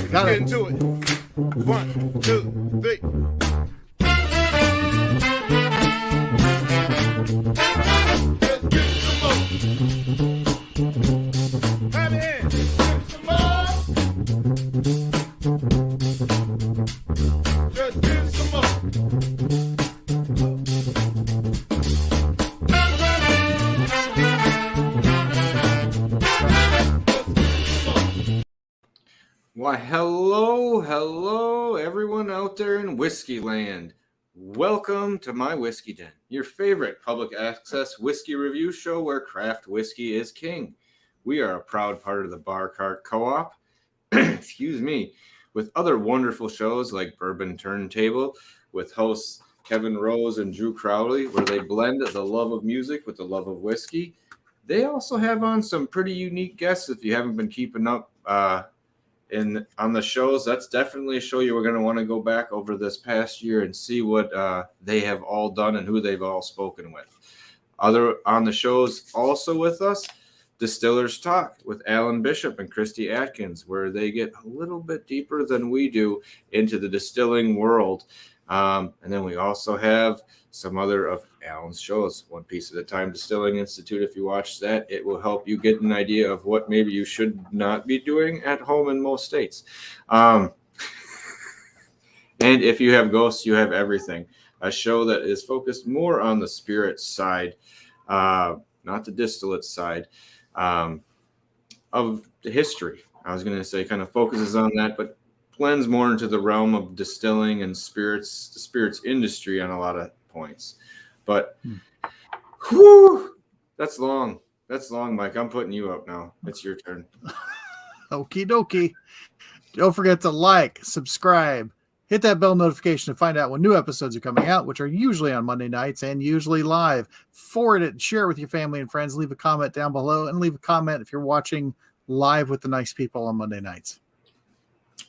Got Get it. into it. 1, 2, 3. Let's get some more. Have your hands. Get some more. Just get some more. Why, hello, everyone out there in Whiskey Land. Welcome to My Whiskey Den, your favorite public access whiskey review show where craft whiskey is king. We are a proud part of the Bar Cart Co-op, excuse me, with other wonderful shows like Bourbon Turntable with hosts Kevin Rose and Drew Crowley, where they blend the love of music with the love of whiskey. They also have on some pretty unique guests if you haven't been keeping up on the shows. That's definitely a show you're going to want to go back over this past year and see what they have all done and who they've all spoken with. Other on the shows also with us, Distillers Talk with Alan Bishop and Christy Atkins, where they get a little bit deeper than we do into the distilling world. And then we also have some other of Alan's shows, One Piece at a Time Distilling Institute. If you watch that, it will help you get an idea of what maybe you should not be doing at home in most states. And if you have Ghosts, you have everything. A show that is focused more on the spirit side, not the distillate side, of the history. I was going to say kind of focuses on that, but blends more into the realm of distilling and spirits, the spirits industry on a lot of points. But whew, that's long. That's long, Mike. I'm putting you up now. It's your turn. Okie dokie. Don't forget to like, subscribe, hit that bell notification to find out when new episodes are coming out, which are usually on Monday nights and usually live. Forward it and share it with your family and friends. Leave a comment down below and leave a comment if you're watching live with the nice people on Monday nights.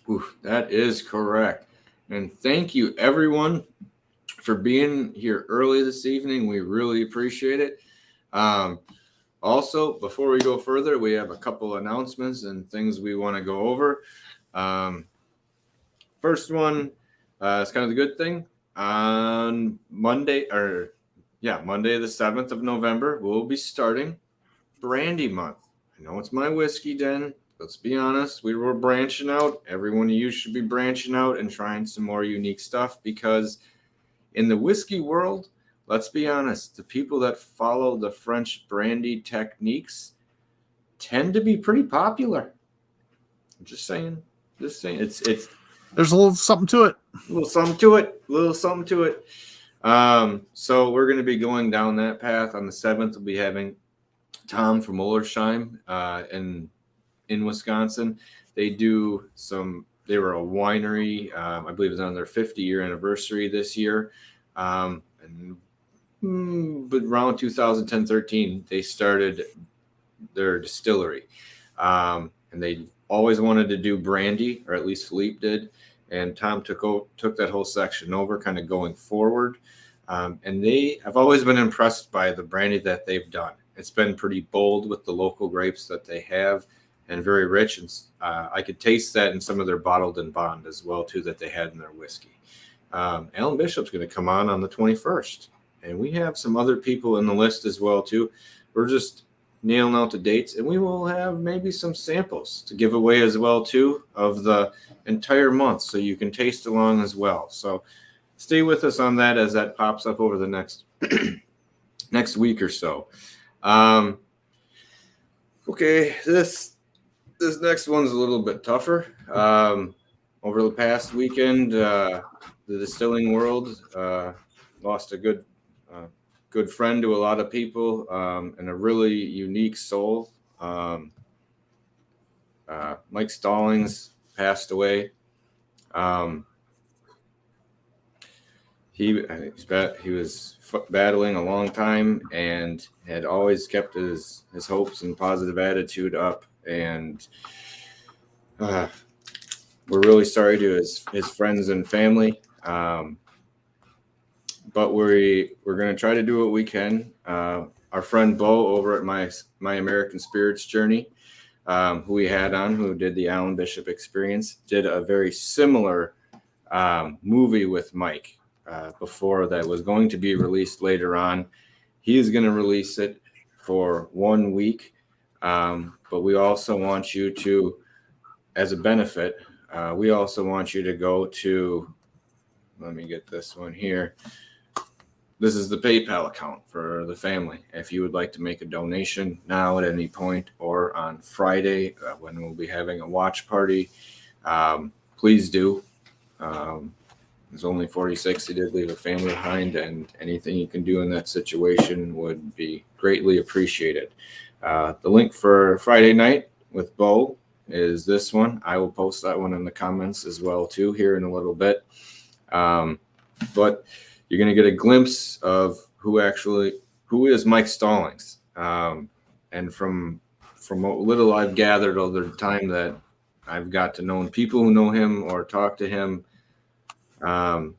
Oof, that is correct. And thank you, everyone, for being here early this evening. We really appreciate it. Also, before we go further, we have a couple announcements and things we want to go over. First one is kind of the good thing. On Monday the 7th of November, we'll be starting Brandy Month. I know it's My Whiskey Den. Let's be honest, we were branching out. Every one of you should be branching out and trying some more unique stuff, because in the whiskey world, let's be honest, the people that follow the French brandy techniques tend to be pretty popular. I'm just saying. It's There's a little something to it. A little something to it. So we're going to be going down that path. On the 7th, we'll be having Tom from Ollersheim in Wisconsin. They were a winery. I believe it's on their 50-year anniversary this year. But around 2010-13, they started their distillery. And they always wanted to do brandy, or at least Philippe did. And Tom took that whole section over, kind of going forward. And I've always been impressed by the brandy that they've done. It's been pretty bold with the local grapes that they have, and very rich. And I could taste that in some of their bottled and bond as well, too, that they had in their whiskey. Alan Bishop's going to come on the 21st. And we have some other people in the list as well, too. We're just nailing out the dates, and we will have maybe some samples to give away as well, too, of the entire month, so you can taste along as well. So stay with us on that as that pops up over the next week or so. Okay, this next one's a little bit tougher. Over the past weekend, the distilling world lost a good friend to a lot of people, and a really unique soul. Mike Stallings passed away. He was battling a long time and had always kept his hopes and positive attitude up. And we're really sorry to his friends and family. But we're going to try to do what we can. Our friend Bo over at my American Spirits Journey who we had on, who did the Alan Bishop Experience, did a very similar movie with Mike before that was going to be released later on. He is going to release it for 1 week, but we also want you to, as a benefit, we also want you to go to, let me get this one here. This is the PayPal account for the family. If you would like to make a donation now at any point or on Friday when we'll be having a watch party, please do. There's only 46. He did leave a family behind, and anything you can do in that situation would be greatly appreciated. The link for Friday night with Bo is this one. I will post that one in the comments as well too here in a little bit. But you're going to get a glimpse of who is Mike Stallings. And from what little I've gathered over the time that I've got to know people who know him or talk to him, a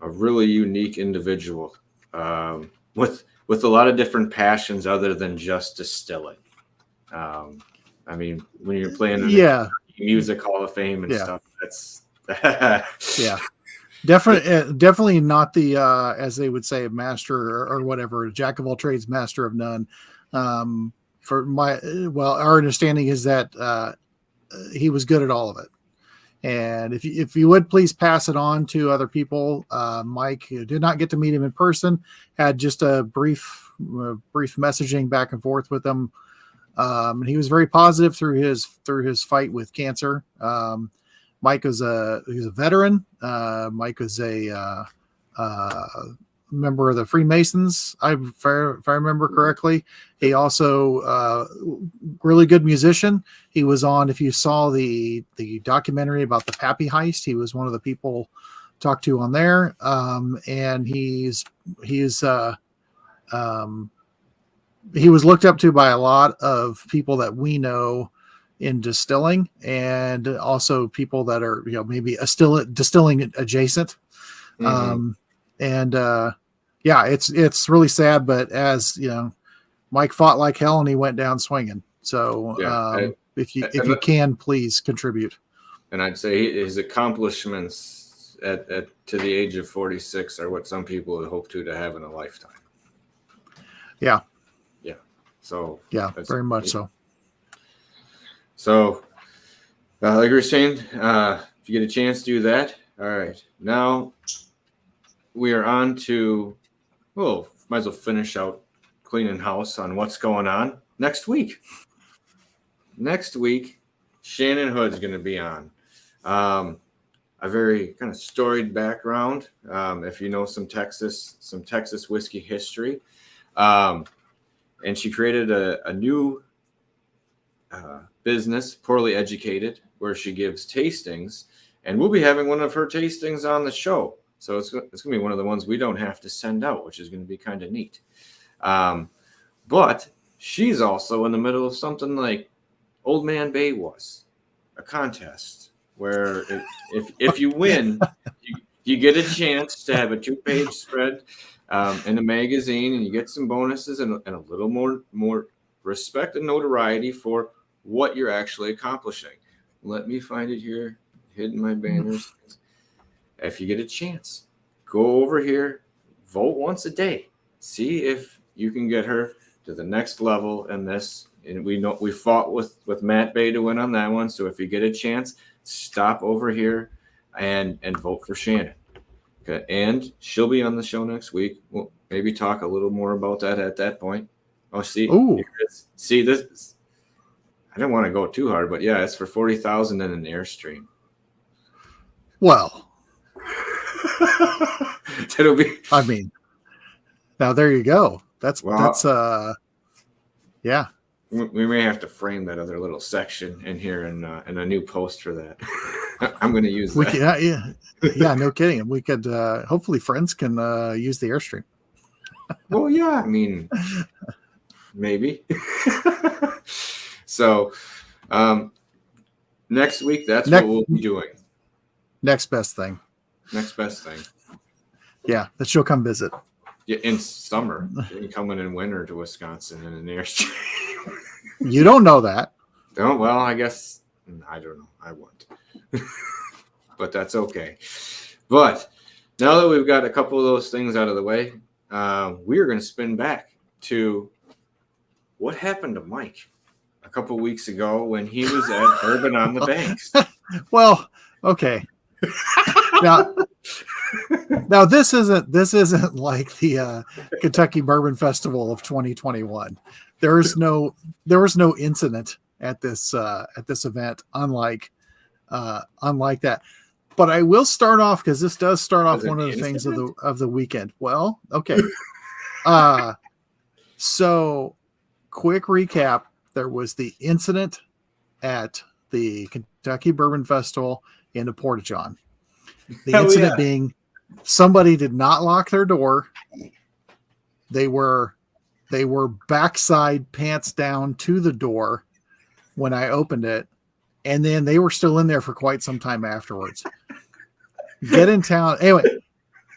really unique individual with a lot of different passions other than just distilling. I mean, when you're playing the Music Hall of Fame and stuff, that's yeah. Definitely not the as they would say, master or whatever, jack of all trades, master of none. Our understanding is that he was good at all of it. And if you would please pass it on to other people. Mike did not get to meet him in person, had just a brief messaging back and forth with him. And he was very positive through his fight with cancer. Mike he's a veteran. Mike was a member of the Freemasons, if I remember correctly. He also really good musician. He was on, if you saw the documentary about the Pappy heist, he was one of the people talked to on there. And he was looked up to by a lot of people that we know in distilling, and also people that are, maybe distilling adjacent. Mm-hmm. It's really sad, but as Mike fought like hell and he went down swinging. So if you can, please contribute. And I'd say his accomplishments to the age of 46 are what some people would hope to have in a lifetime. Yeah. Yeah. So very much so. So, like you were saying, if you get a chance, do that. All right. Now we are on to, might as well finish out cleaning house on what's going on next week. Next week, Shannon Hood's going to be on. A very kind of storied background. If you know some Texas whiskey history. And she created a new business, Poorly Educated, where she gives tastings, and we'll be having one of her tastings on the show. So it's going to be one of the ones we don't have to send out, which is going to be kind of neat. But she's also in the middle of something like Old Man Bay was, a contest where if you win, you get a chance to have a 2-page spread in a magazine, and you get some bonuses and a little more respect and notoriety for what you're actually accomplishing. Let me find it here, hidden my banners. If you get a chance, go over here, vote once a day, see if you can get her to the next level in this. And we know we fought with Matt Bay to win on that one. So if you get a chance, stop over here and vote for Shannon. Okay, and she'll be on the show next week. We'll maybe talk a little more about that at that point. Oh, see this. I don't want to go too hard, but it's for 40,000 in an Airstream. Well, that'll be. I mean, now there you go. That's yeah. We may have to frame that other little section in here and a new post for that. I'm going to use that. Yeah, no kidding. We could hopefully friends can use the Airstream. Well, yeah, I mean, maybe. So next week, that's what we'll be doing. Next best thing. Yeah, that she'll come visit. Yeah, in summer. Coming in winter to Wisconsin in an Airstream. You don't know that. Oh, well, I guess, I don't know. I won't. But that's okay. But now that we've got a couple of those things out of the way, we are going to spin back to what happened to Mike a couple of weeks ago when he was at Bourbon on the Banks. Well, okay. Now this isn't like the Kentucky Bourbon Festival of 2021. There was no incident at this event, unlike that. But I will start off, because this does start off one of the things of the weekend. Well, okay. So quick recap: there was the incident at the Kentucky Bourbon Festival in the Porta-John. The incident being somebody did not lock their door. They were backside pants down to the door when I opened it, and then they were still in there for quite some time afterwards. Get in town anyway,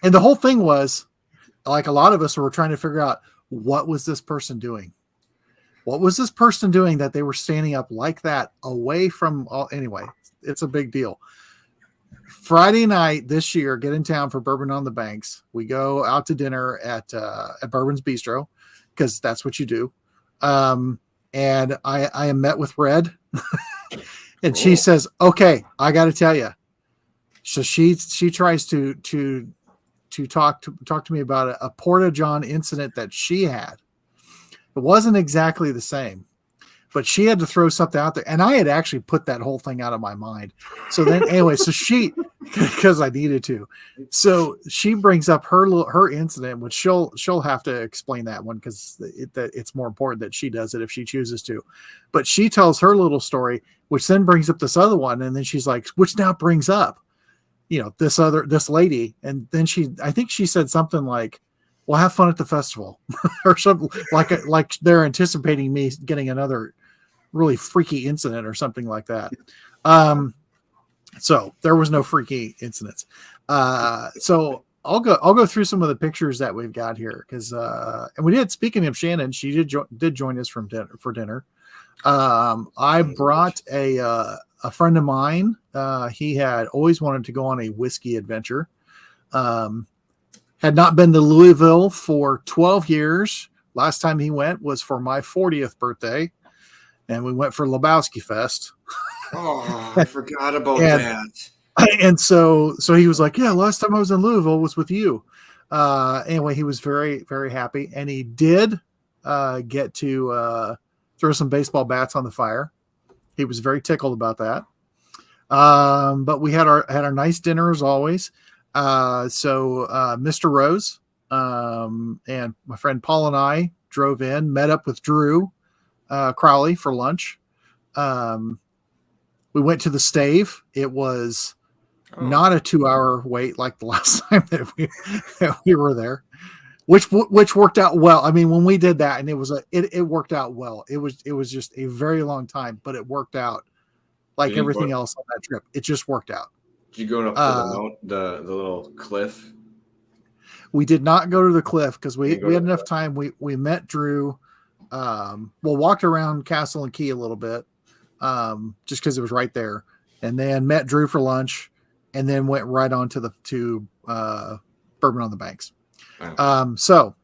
and the whole thing was, like, a lot of us were trying to figure out, what was this person doing? What was this person doing that they were standing up like that away from all? Anyway, it's a big deal. Friday night this year, get in town for Bourbon on the Banks. We go out to dinner at Bourbon's Bistro, because that's what you do. And I am met with Red, and she says, "Okay, I got to tell you." So she tries to talk to me about a Porta-John incident that she had. It wasn't exactly the same, but she had to throw something out there, and I had actually put that whole thing out of my mind. So then, anyway, so she, because I needed to, so she brings up her incident, which she'll have to explain that one, because it's more important that she does it if she chooses to. But she tells her little story, which then brings up this other one, and then she's like, which now brings up, this lady, and then I think she said something like, "Well, have fun at the festival," or something like they're anticipating me getting another really freaky incident or something like that. So there was no freaky incidents. So I'll go through some of the pictures that we've got here, because and we did. Speaking of Shannon, she did join us for dinner. I brought a friend of mine. He had always wanted to go on a whiskey adventure. Had not been to Louisville for 12 years. Last time he went was for my 40th birthday, and we went for Lebowski Fest. Oh, I forgot about that. And so he was like, "Yeah, last time I was in Louisville was with you." Anyway, he was very, very happy, and he did get to throw some baseball bats on the fire. He was very tickled about that. But we had our nice dinner as always. So Mr. Rose and my friend Paul and I drove in, met up with Drew Crowley for lunch. We went to the Stave. It was not a 2-hour wait like the last time that we were there, which worked out well. I mean, when we did that, and it worked out well. It was just a very long time, but it worked out like everything else on that trip. It just worked out. Did you go up to the little cliff? We did not go to the cliff because we had enough time. We met Drew. Walked around Castle and Key a little bit, just because it was right there, and then met Drew for lunch, and then went right on to Bourbon on the Banks. Wow. So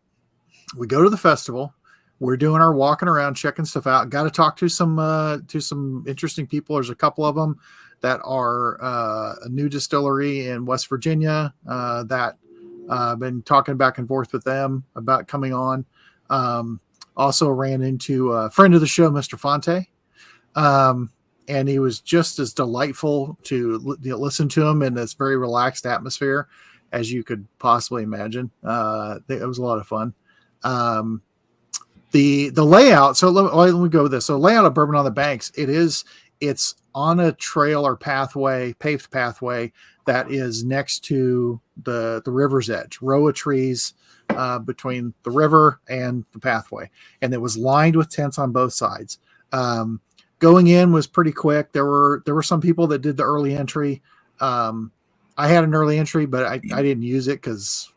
we go to the festival. We're doing our walking around, checking stuff out. Got to talk to some interesting people. There's a couple of them that are a new distillery in West Virginia that I've been talking back and forth with them about coming on. Also ran into a friend of the show, Mr. Fonte. And he was just as delightful to listen to him in this very relaxed atmosphere as you could possibly imagine. It was a lot of fun. The layout. So let me go with this. So layout of Bourbon on the Banks. It's on a trail or pathway, paved pathway that is next to the river's edge, row of trees between the river and the pathway. And it was lined with tents on both sides. Going in was pretty quick. There were some people that did the early entry. I had an early entry, but I didn't use it because,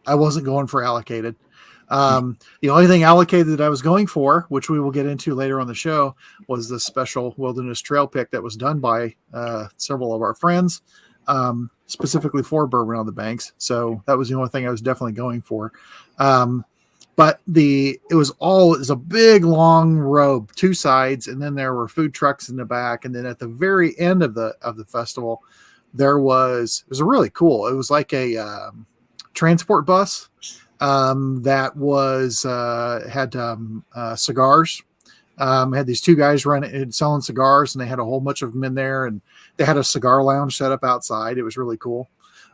I wasn't going for allocated. The only thing allocated that I was going for, which we will get into later on the show, was the special wilderness trail pick that was done by several of our friends, specifically for Bourbon on the Banks. So that was the only thing I was definitely going for. But it was a big long row, 2 sides, and then there were food trucks in the back. And then at the very end of the festival, it was really cool. It was like a transport bus that was had cigars. Had these 2 guys selling cigars, and they had a whole bunch of them in there, and they had a cigar lounge set up outside. It was really cool.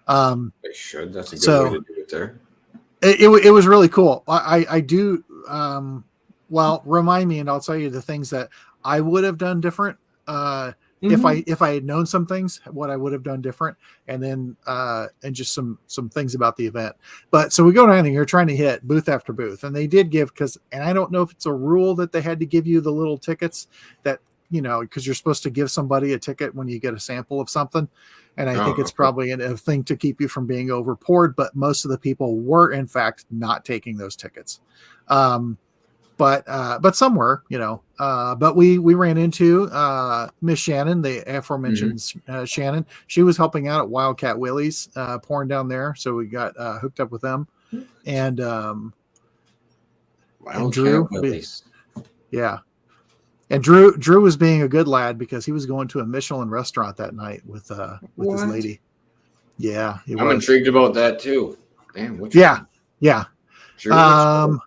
They should. That's a good way to do it there. It was really cool. I do. Well, remind me, and I'll tell you the things that I would have done different. If I had known some things, what I would have done different, and then and just some things about the event. But so we go down here trying to hit booth after booth, and they did give, and I don't know if it's a rule that they had to give you the little tickets that, because you're supposed to give somebody a ticket when you get a sample of something. And I think it's probably a thing to keep you from being overpoured, but most of the people were in fact not taking those tickets. But some were, but we ran into Miss Shannon, the aforementioned Shannon. She was helping out at Wildcat Willie's, pouring down there. So we got hooked up with them. And Drew, yeah. And Drew was being a good lad because he was going to a Michelin restaurant that night with this lady. Yeah, I'm intrigued about that too. Damn, yeah. Drew, I'm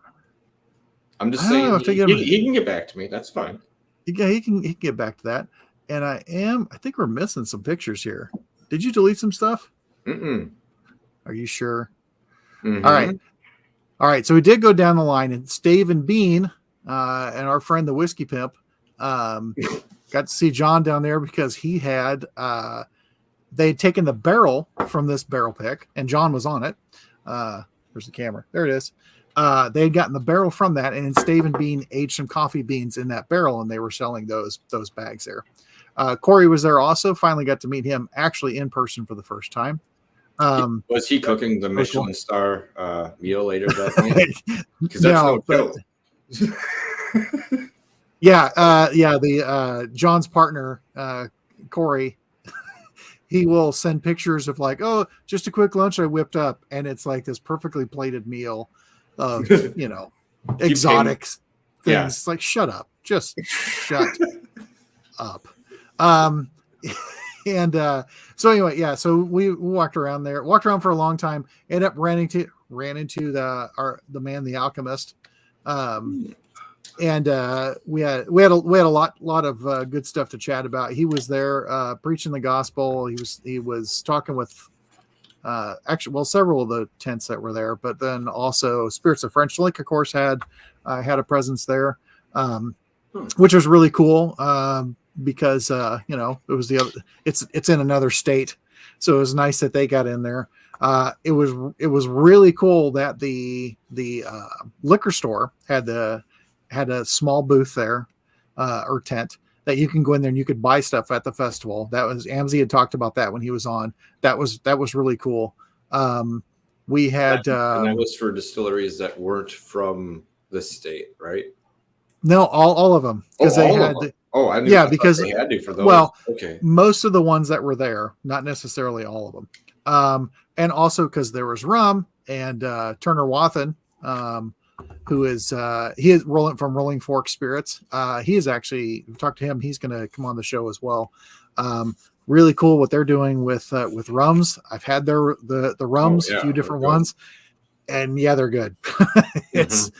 just saying he can get back to me. That's fine. Yeah, he can get back to that. And I think we're missing some pictures here. Did you delete some stuff? Are you sure? All right. So we did go down the line, and Stave and Bean and our friend the Whiskey Pimp got to see John down there because he had they'd taken the barrel from this barrel pick, and John was on it. Where's the camera? There it is. They had gotten the barrel from that, and Stave and Bean aged some coffee beans in that barrel, and they were selling those bags there. Corey was there also. Finally got to meet him actually in person for the first time. Was he cooking the Michelin star meal later that night? Because that's no joke. The John's partner, Corey, he will send pictures of like, oh, just a quick lunch I whipped up, and it's like this perfectly plated meal of exotic things. Yeah. Like, shut up, just shut up. So anyway, so we walked around for a long time. Ended up ran into the man, the alchemist. And we had a lot of good stuff to chat about. He was there preaching the gospel. He was talking with several of the tents that were there, but then also Spirits of French Lick, of course, had a presence there, which was really cool because it was it's in another state, so it was nice that they got in there. It was really cool that the liquor store had a small booth there, or tent that you can go in there and you could buy stuff at the festival. That was Amzie had talked about that when he was on. That was really cool. We had and that was for distilleries that weren't from the state, right? No, all of them, because they had. Because they had to for those. Well, okay, most of the ones that were there, not necessarily all of them, and also because there was rum and Turner Wathen. Who is he is Rolling Fork Spirits. He is actually, we've talked to him. He's going to come on the show as well. Really cool what they're doing with rums. I've had the rums, a few different ones, and they're good. It's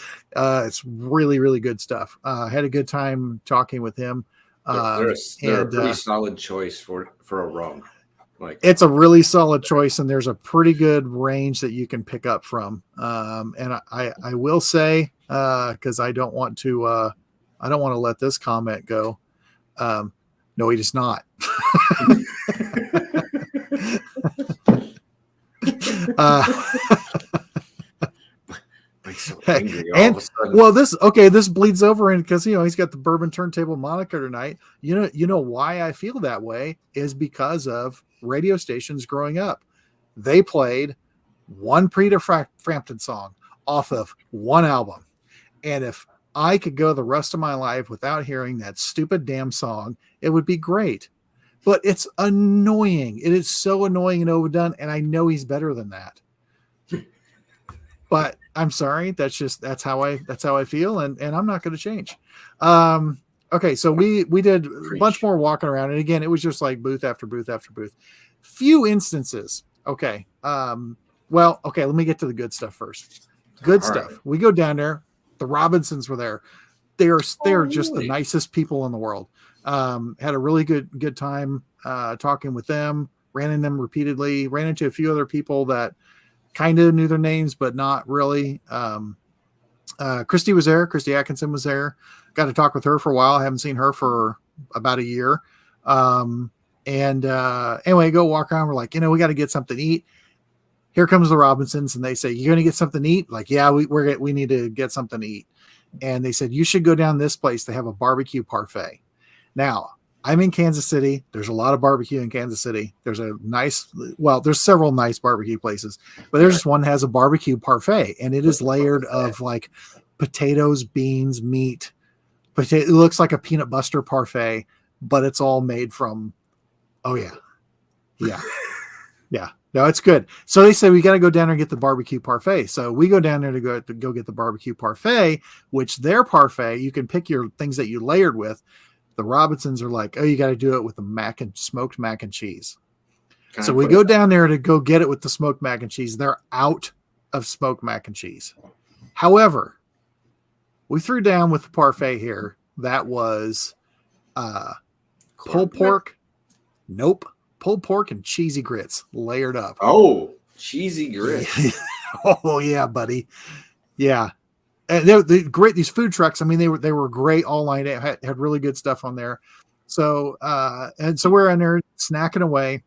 really, really good stuff. Had a good time talking with him. They're a pretty solid choice for a rum. It's a really solid choice, and there's a pretty good range that you can pick up from. And I will say, because I don't want to let this comment go. No, he does not. So this bleeds over in because he's got the Bourbon Turntable moniker tonight. You know why I feel that way is because of radio stations growing up. They played one Peter Frampton song off of one album. And if I could go the rest of my life without hearing that stupid damn song, it would be great. But it's annoying. It is so annoying and overdone. And I know he's better than that. But I'm sorry. That's how I feel. And I'm not going to change. Okay. So we did a bunch more walking around. And again, it was just like booth after booth after booth. Few instances. Okay. Okay. Let me get to the good stuff first. Good stuff. Right. We go down there. The Robinsons were there. They're just the nicest people in the world. Had a really good time talking with them. Ran into them repeatedly. Ran into a few other people that kind of knew their names, but not really. Christy was there. Christy Atkinson was there. Got to talk with her for a while. I haven't seen her for about a year. Anyway, go walk around. We're like, we got to get something to eat. Here comes the Robinsons, and they say, "You're going to get something to eat?" Like, yeah, we need to get something to eat. And they said, "You should go down this place. They have a barbecue parfait." Now, I'm in Kansas City. There's a lot of barbecue in Kansas City. There's several nice barbecue places, but there's just one that has a barbecue parfait, and it is layered of like potatoes, beans, meat. It looks like a peanut butter parfait, but it's all made from. Oh yeah. No, it's good. So they say we got to go down there and get the barbecue parfait. So we go down there to go get the barbecue parfait, which their parfait, you can pick your things that you layered with. The Robinsons are like, oh, you got to do it with the smoked mac and cheese. So we go down there to go get it with the smoked mac and cheese. They're out of smoked mac and cheese. However, we threw down with the parfait here. That was pulled pork. Nope. Pulled pork and cheesy grits layered up. Oh, cheesy grits. Oh yeah, buddy. Yeah. And they're great. These food trucks, I mean, they were great all lined up, had really good stuff on there. So, so we're in there snacking away.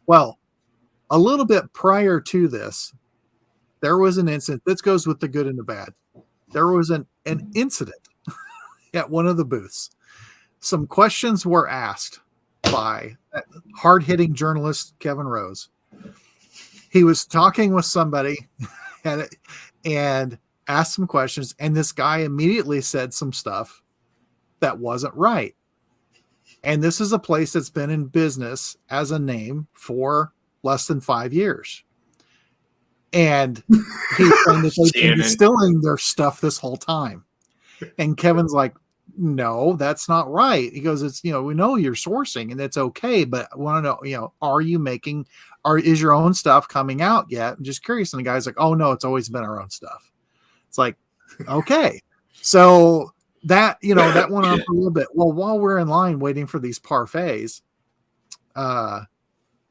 Well, a little bit prior to this, there was an incident. This goes with the good and the bad. There was an incident at one of the booths. Some questions were asked by hard-hitting journalist Kevin Rose. He was talking with somebody and asked some questions, and this guy immediately said some stuff that wasn't right. And this is a place that's been in business as a name for less than 5 years. And he's saying that they've been distilling their stuff this whole time. And Kevin's like, no, that's not right. He goes, it's, we know you're sourcing and it's okay, but I want to know, are you is your own stuff coming out yet? I'm just curious. And the guy's like, oh no, it's always been our own stuff. It's like, okay. So that, that went on for a little bit. Well, while we're in line waiting for these parfaits, the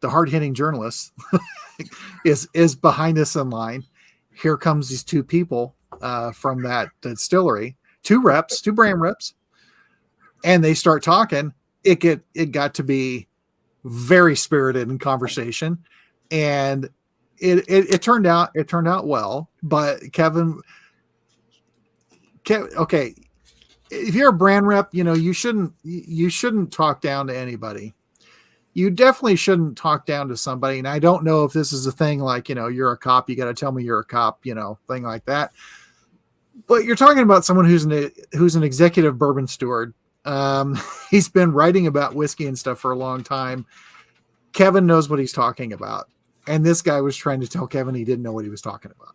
hard-hitting journalist is behind us in line. Here comes these two people from that distillery, two brand reps, and they start talking. It got to be very spirited in conversation, and it turned out well. But Kevin, okay, if you're a brand rep, you shouldn't talk down to anybody. You definitely shouldn't talk down to somebody. And I don't know if this is a thing like, you're a cop, you got to tell me you're a cop, thing like that. But you're talking about someone who's an executive bourbon steward. He's been writing about whiskey and stuff for a long time. Kevin knows what he's talking about. And this guy was trying to tell Kevin he didn't know what he was talking about.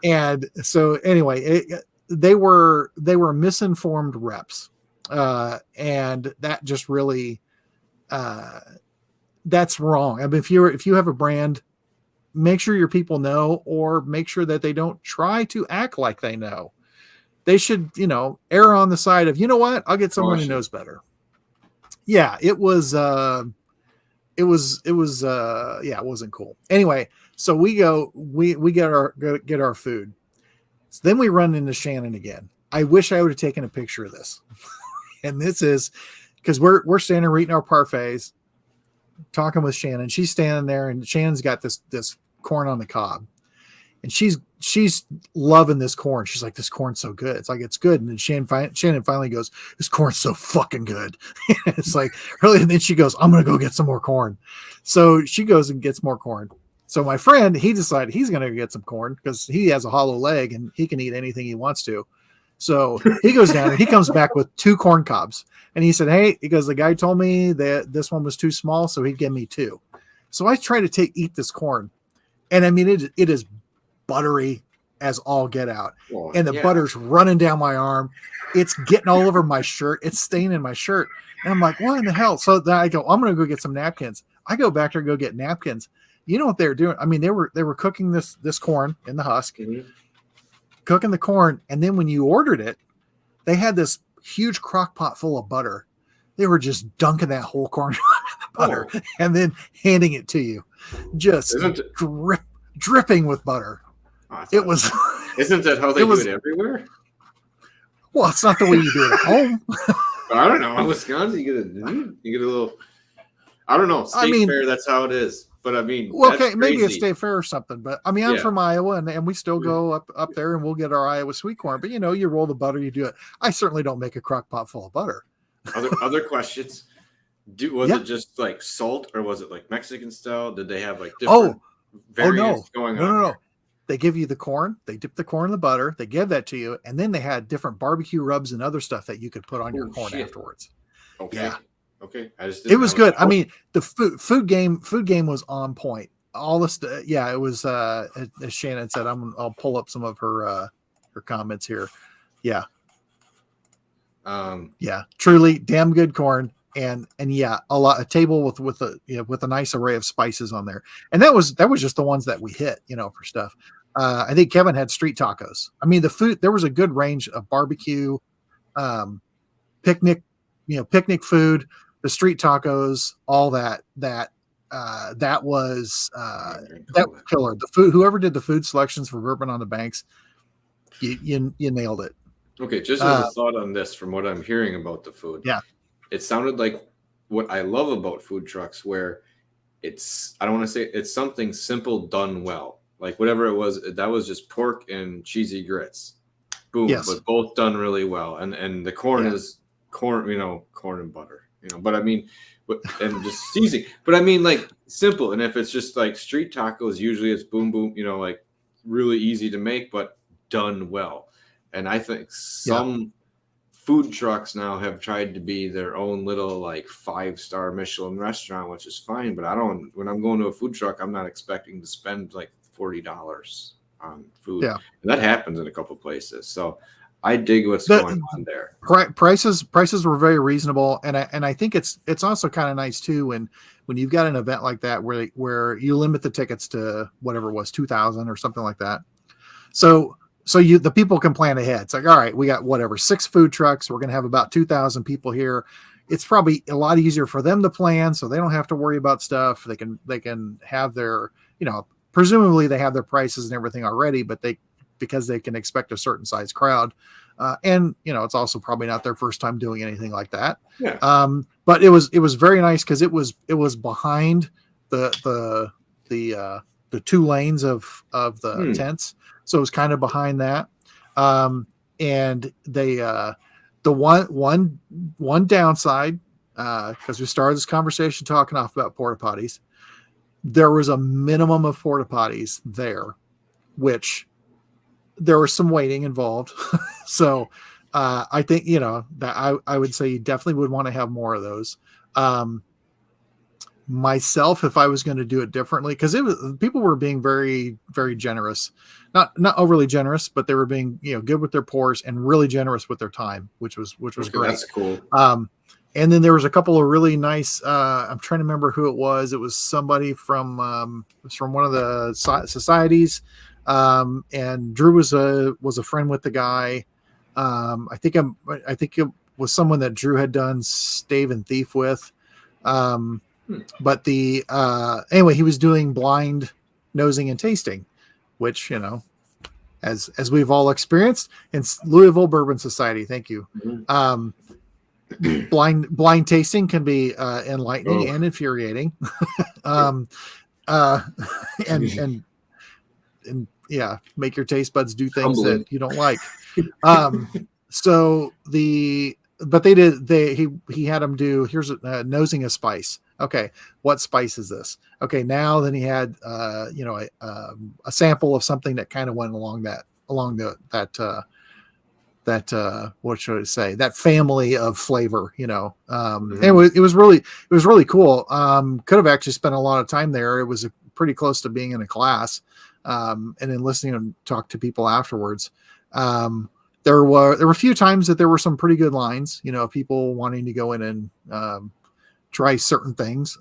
and so anyway, they were misinformed reps. And that just really, that's wrong. I mean, if you have a brand, make sure your people know, or make sure that they don't try to act like they know. They should, err on the side of, I'll get someone who knows better. Yeah, it wasn't cool. Anyway, so we get our food. So then we run into Shannon again. I wish I would have taken a picture of this. And this is because we're standing there eating our parfaits, talking with Shannon. She's standing there, and Shannon's got this corn on the cob, and she's loving this corn. She's like, this corn's so good. It's like, it's good. And then Shannon finally goes, this corn's so fucking good. It's like, really? And then she goes, I'm going to go get some more corn. So she goes and gets more corn. So my friend, he decided he's going to get some corn because he has a hollow leg and he can eat anything he wants to. So he goes down and he comes back with 2 corn cobs. And he said, hey, because the guy told me that this one was too small, so he'd give me 2. So I try to eat this corn. And I mean, it is buttery as all get out. Well, and the butter's running down my arm. It's getting all over my shirt. It's staining my shirt. And I'm like, what in the hell? So then I go, I'm going to go get some napkins. I go back there and go get napkins. You know what they were doing? I mean, they were cooking this corn in the husk, cooking the corn. And then when you ordered it, they had this huge crock pot full of butter. They were just dunking that whole corn in butter and then handing it to you. Just dripping with butter. It was. Isn't that how they do it everywhere? Well, it's not the way you do it at home. I don't know. In Wisconsin, you get a little. I don't know. State fair, that's how it is. But I mean, well, okay, maybe a state fair or something. But I mean, I'm from Iowa, and we still go up there, and we'll get our Iowa sweet corn. But you roll the butter, you do it. I certainly don't make a crock pot full of butter. Other questions? Was it just like salt, or was it like Mexican style? Did they have like different variants going on? No. They give you the corn. They dip the corn in the butter. They give that to you, and then they had different barbecue rubs and other stuff that you could put on your corn afterwards. Okay. Yeah. Okay. It was good. I mean, the food game was on point. All this, it was. As Shannon said, I'll pull up some of her comments here. Yeah. Truly damn good corn. And a table with a nice array of spices on there, and that was just the ones that we hit, for stuff. I think Kevin had street tacos. I mean, the food, there was a good range of barbecue, picnic food, the street tacos, all that was killer. The food, whoever did the food selections for Bourbon on the Banks, you nailed it. Okay, just as a thought on this, from what I'm hearing about the food, it sounded like what I love about food trucks, where I don't want to say it's something simple done well. Like whatever it was, that was just pork and cheesy grits. Boom, but both done really well. And the corn is corn, corn and butter, but I mean, and just seasoning. But I mean, like simple. And if it's just like street tacos, usually it's boom, boom, like really easy to make, but done well. And I think some food trucks now have tried to be their own little like 5-star Michelin restaurant, which is fine. But when I'm going to a food truck, I'm not expecting to spend like $40 on food. Yeah. And that happens in a couple places. So I dig what's going on there. Prices were very reasonable. And I think it's also kind of nice too when you've got an event like that where you limit the tickets to whatever it was, 2,000 or something like that. So the people can plan ahead. It's like, all right, we got 6 food trucks. We're going to have about 2,000 people here. It's probably a lot easier for them to plan, so they don't have to worry about stuff. They can have their, presumably they have their prices and everything already, but because they can expect a certain size crowd. And it's also probably not their first time doing anything like that. Yeah. But it was very nice because it was behind the 2 lanes of the tents. So it was kind of behind that. And they, the one downside, because we started this conversation talking off about porta potties, there was a minimum of porta potties there, which there was some waiting involved. So I think, that I would say you definitely would want to have more of those. Myself, if I was going to do it differently, because people were being very, very generous, not overly generous, but they were being good with their pours and really generous with their time, which was great. That's cool. And then there was a couple of really nice. I'm trying to remember who it was. It was somebody from one of the societies, and Drew was a friend with the guy. I think it was someone that Drew had done Stave and Thief with. But anyway, he was doing blind nosing and tasting, which, as we've all experienced in Louisville Bourbon Society. Thank you. Blind tasting can be enlightening and infuriating. And make your taste buds do things that you don't like. So but he had them do, here's nosing a spice. Okay, what spice is this? Okay, now then he had a sample of something that kind of went along what should I say, that family of flavor, and it was really cool. Could have actually spent a lot of time there. It was pretty close to being in a class, and then listening and talk to people afterwards. There were a few times that there were some pretty good lines, people wanting to go in and try certain things.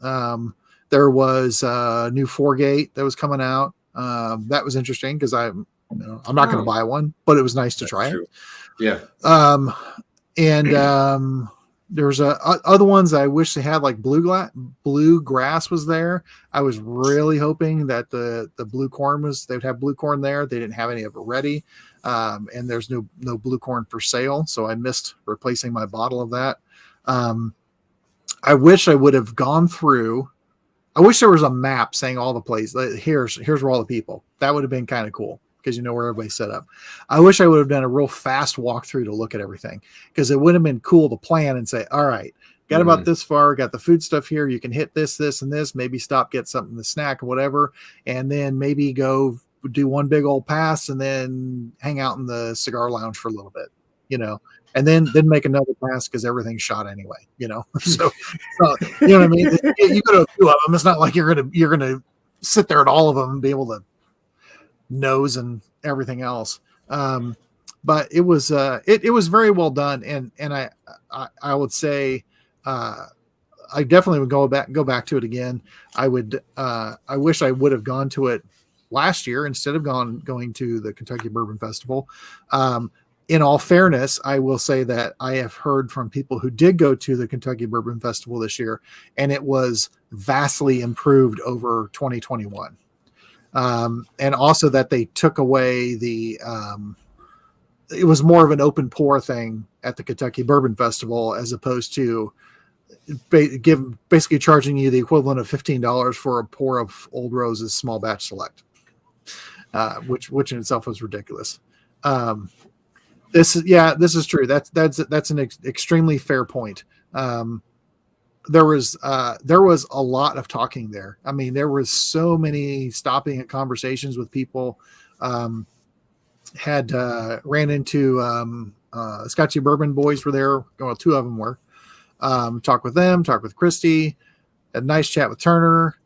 There was a new 4-gate that was coming out. That was interesting because I'm not going to buy one, but it was nice to try it. Yeah. There's other ones I wish they had, like bluegrass was there. I was really hoping that the blue corn they'd have blue corn there. They didn't have any of it ready. And there's no blue corn for sale. So I missed replacing my bottle of that. I wish I would have gone through. I wish there was a map saying all the places. Here's where all the people. That would have been kind of cool because where everybody's set up. I wish I would have done a real fast walkthrough to look at everything because it would have been cool to plan and say, all right, got about this far, got the food stuff here. You can hit this, and this, maybe stop, get something to snack or whatever. And then maybe go do one big old pass and then hang out in the cigar lounge for a little bit, and then make another pass because everything's shot anyway, so you know what I mean? You go to a few of them. It's not like you're gonna sit there at all of them and be able to nose and everything else. But it was it was very well done, and I would say I definitely would go back to it again. I wish I would have gone to it last year instead of going to the Kentucky Bourbon Festival. In all fairness, I will say that I have heard from people who did go to the Kentucky Bourbon Festival this year, and it was vastly improved over 2021. And also that they took away it was more of an open pour thing at the Kentucky Bourbon Festival as opposed to basically charging you the equivalent of $15 for a pour of Old Rose's small batch select, which in itself was ridiculous. This is true. That's an extremely fair point. There was a lot of talking there. I mean, there was so many stopping at conversations with people. Ran into Scotchy Bourbon boys were there. Well, two of them were. Talk with them. Talk with Christy. A nice chat with Turner.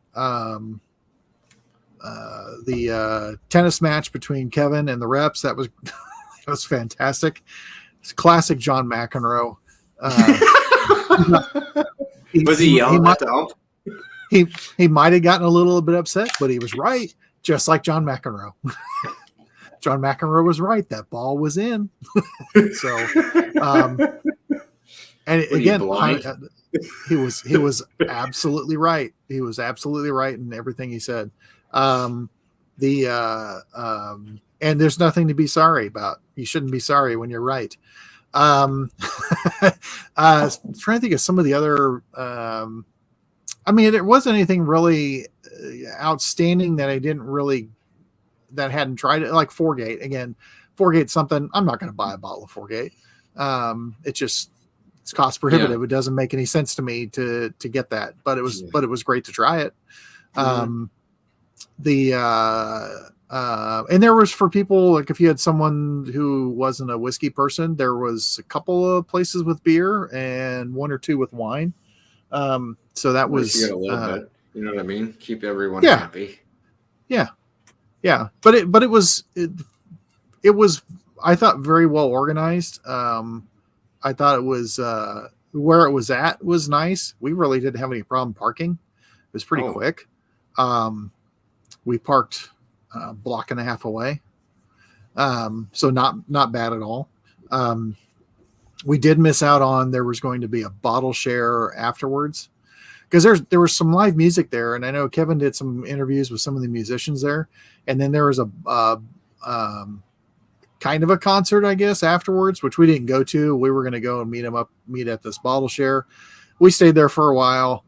The tennis match between Kevin and the reps, that was that was fantastic. It's classic John McEnroe. Was he yelling at the ump? He might have gotten a little bit upset, but he was right, just like John McEnroe. John McEnroe was right. That ball was in. So, and again, he was absolutely right. He was absolutely right in everything he said. And there's nothing to be sorry about. You shouldn't be sorry when you're right. Trying to think of some of the other. I mean, there wasn't anything really outstanding that I hadn't tried it. Like 4-gate again. 4-gate's something I'm not going to buy a bottle of 4-gate. It's cost prohibitive. Yeah. It doesn't make any sense to me to get that, but it was great to try it. And there was, for people, like if you had someone who wasn't a whiskey person, there was a couple of places with beer and one or two with wine. So that was a little bit, you know what I mean? Keep everyone happy. Yeah. Yeah. But it was, I thought, very well organized. I thought it was, where it was at was nice. We really didn't have any problem parking. It was pretty quick. We parked a block and a half away. So not bad at all. We did miss out on, there was going to be a bottle share afterwards because there was some live music there. And I know Kevin did some interviews with some of the musicians there. And then there was a kind of a concert, I guess, afterwards, which we didn't go to. We were going to go and meet at this bottle share. We stayed there for a while,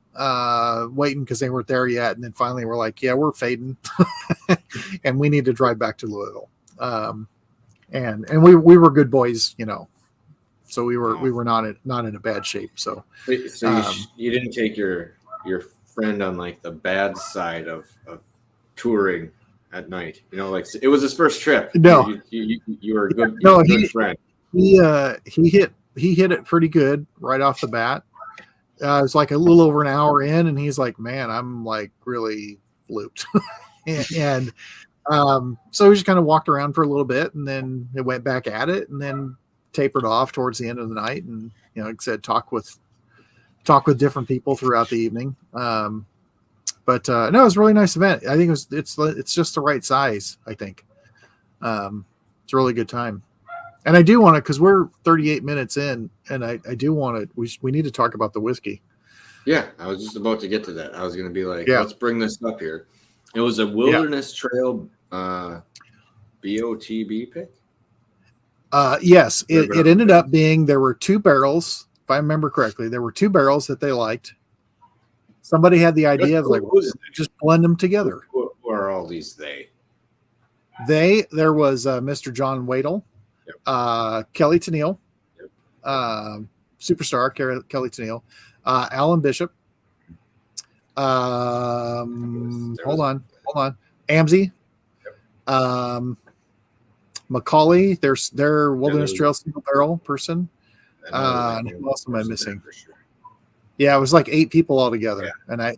waiting because they weren't there yet. And then finally we're like, yeah, we're fading and we need to drive back to Louisville. And we were good boys, So we were not in a bad shape. So you didn't take your friend on like the bad side of touring at night. You know, like it was his first trip. No, you were a good, good friend. He hit it pretty good right off the bat. It was like a little over an hour in, and he's like, "Man, I'm like really looped," and so we just kind of walked around for a little bit, and then it went back at it, and then tapered off towards the end of the night, and like I said, talk with different people throughout the evening. But no, it was a really nice event. I think it's just the right size. I think it's a really good time. And I do want to, because we're 38 minutes in, and I do want to, we need to talk about the whiskey. Yeah, I was just about to get to that. I was going to be like, let's bring this up here. It was a Wilderness Trail BOTB pick? Yes, it ended up being, there were 2 barrels, if I remember correctly. There were 2 barrels that they liked. Somebody had the idea of like, just blend them together. Who are all these they? There was Mr. John Wadle. Yep. Kelly Tennille, superstar Kelly Tennille, Alan Bishop. Hold on, Amzie, yep. Macaulay. There's their Wilderness Trail single barrel person. Who else am I missing? Sure. Yeah, it was like 8 people all together, yeah.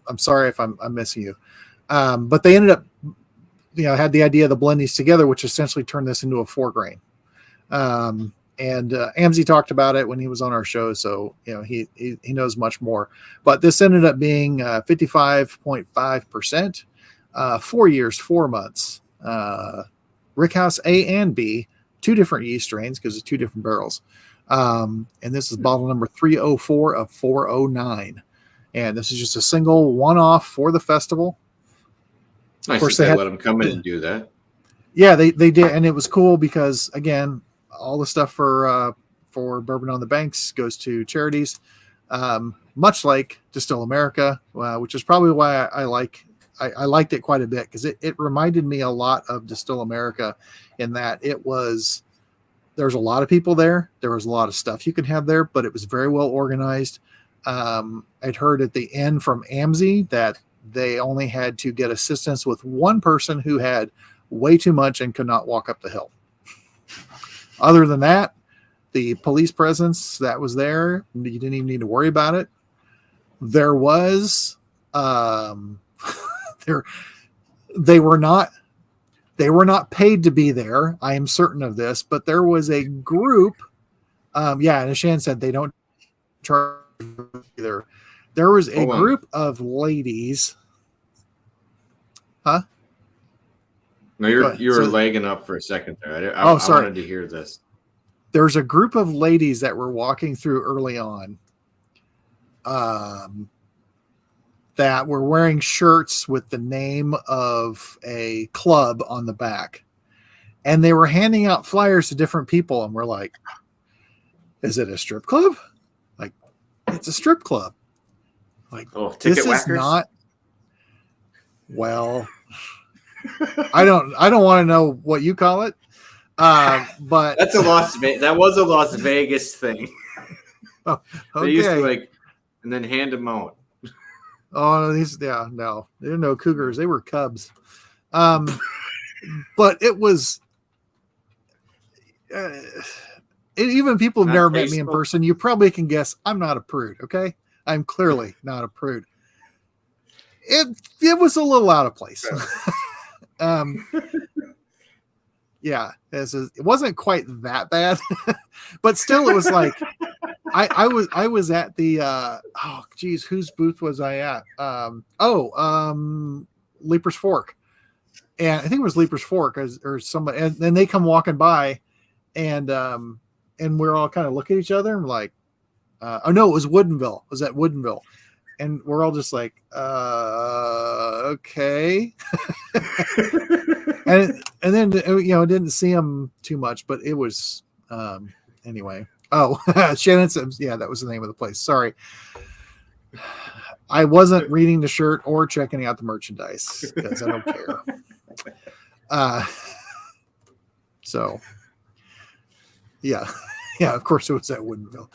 I'm sorry if I'm missing you, but they ended up. Had the idea to blend these together, which essentially turned this into a 4-grain. And Amzie talked about it when he was on our show, so he knows much more. But this ended up being 55.5%, 4 years, 4 months. Rickhouse A and B, 2 different yeast strains because it's 2 different barrels. And this is bottle number 304 of 409. And this is just a single one-off for the festival. Nice. Of course, they let them come in and do that. Yeah, they did, and it was cool because again, all the stuff for Bourbon on the Banks goes to charities, much like Distill America, which is probably why I liked it quite a bit because it reminded me a lot of Distill America in that there's a lot of people there. There was a lot of stuff you can have there, but it was very well organized. I'd heard at the end from Amzie that they only had to get assistance with one person who had way too much and could not walk up the hill. Other than that, the police presence that was there, you didn't even need to worry about it. There was, they were not paid to be there. I am certain of this, but there was a group. And Ashan said they don't charge either. There was a group of ladies. Huh? No, you were lagging up for a second there. I wanted to hear this. There's a group of ladies that were walking through early on that were wearing shirts with the name of a club on the back. And they were handing out flyers to different people. And we're like, is it a strip club? Like, it's a strip club. Like, this is not. Well, I don't want to know what you call it, but that was a Las Vegas thing. Oh, okay. They used to and then hand them out. Oh, no, they're no cougars. They were cubs. But it was. Even people who've never met me in person, you probably can guess I'm not a prude. Okay. I'm clearly not a prude. It was a little out of place. It wasn't quite that bad, but still it was like I was at the whose booth was I at? Leaper's Fork. And I think it was Leaper's Fork or somebody, and then they come walking by and we're all kind of looking at each other and we're like, it was Woodinville. It was at Woodinville. And we're all just like, okay. and then, didn't see them too much, but it was, anyway. Oh, Shannon said, that was the name of the place. Sorry. I wasn't reading the shirt or checking out the merchandise because I don't care. So, yeah. Yeah, of course it was at Woodinville.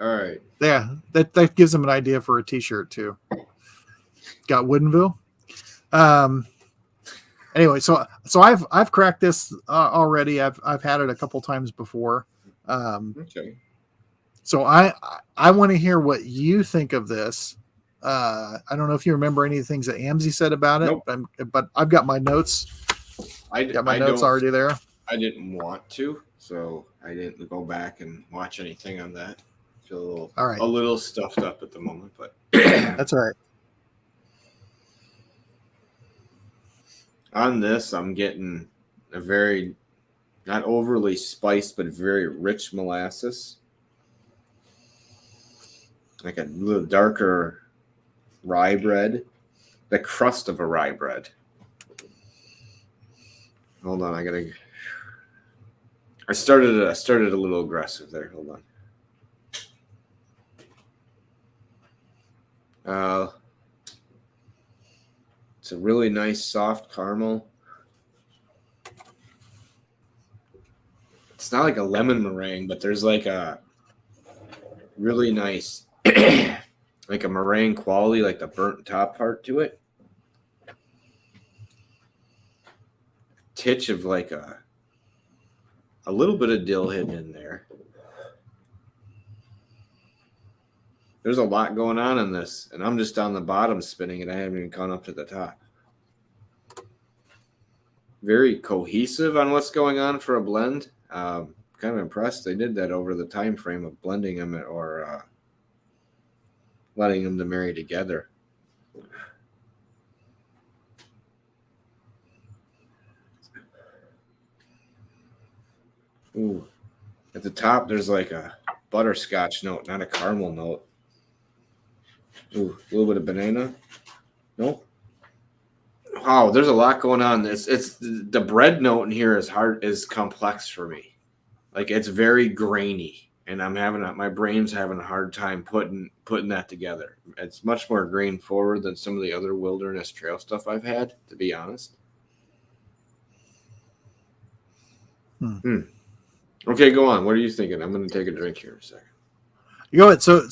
All right. Yeah, that gives them an idea for a T-shirt too. Got Woodinville. Anyway, so I've cracked this already. I've had it a couple times before. Okay. So I want to hear what you think of this. I don't know if you remember any of the things that Amzie said about it, Nope. but I've got my notes. Got my notes already there. I didn't want to, so I didn't go back and watch anything on that. I feel a little stuffed up at the moment, but that's all right. On this, I'm getting a very, not overly spiced, but very rich molasses. Like a little darker rye bread. The crust of a rye bread. Hold on, I started a little aggressive there. Hold on. It's a really nice soft caramel. It's not like a lemon meringue, but there's like a really nice, like a meringue quality, like the burnt top part to it. Titch of like a little bit of dill hidden in there. There's a lot going on in this, and I'm just on the bottom spinning it. I haven't even gone up to the top. Very cohesive on what's going on for a blend. Kind of impressed they did that over the time frame of blending them or letting them to marry together. Ooh, at the top there's like a butterscotch note, not a caramel note. Ooh, a little bit of banana. Nope. Wow, there's a lot going on. It's the bread note in here is complex for me. Like it's very grainy, and my brain's having a hard time putting that together. It's much more grain forward than some of the other wilderness trail stuff I've had, to be honest. Okay, go on. What are you thinking? I'm going to take a drink here in a second. You go ahead. So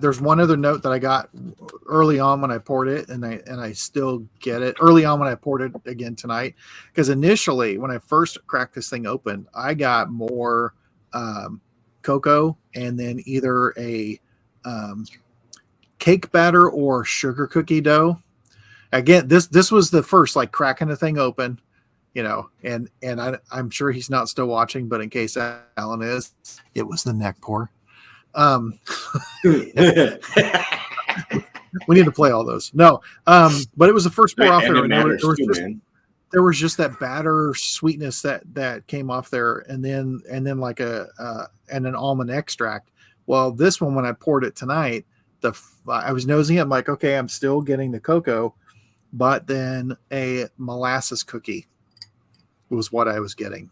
there's one other note that I got early on when I poured it, and I still get it early on when I poured it again tonight. Because initially, when I first cracked this thing open, I got more cocoa and then either a cake batter or sugar cookie dough. Again, this was the first like cracking the thing open, and I'm sure he's not still watching, but in case Alan is, it was the neck pour. We need to play all those. No, but it was the first pour off there, and there was just that batter sweetness that came off there, and then like and an almond extract. Well, this one when I poured it tonight, I was nosing it. I'm like, okay, I'm still getting the cocoa, but then a molasses cookie was what I was getting,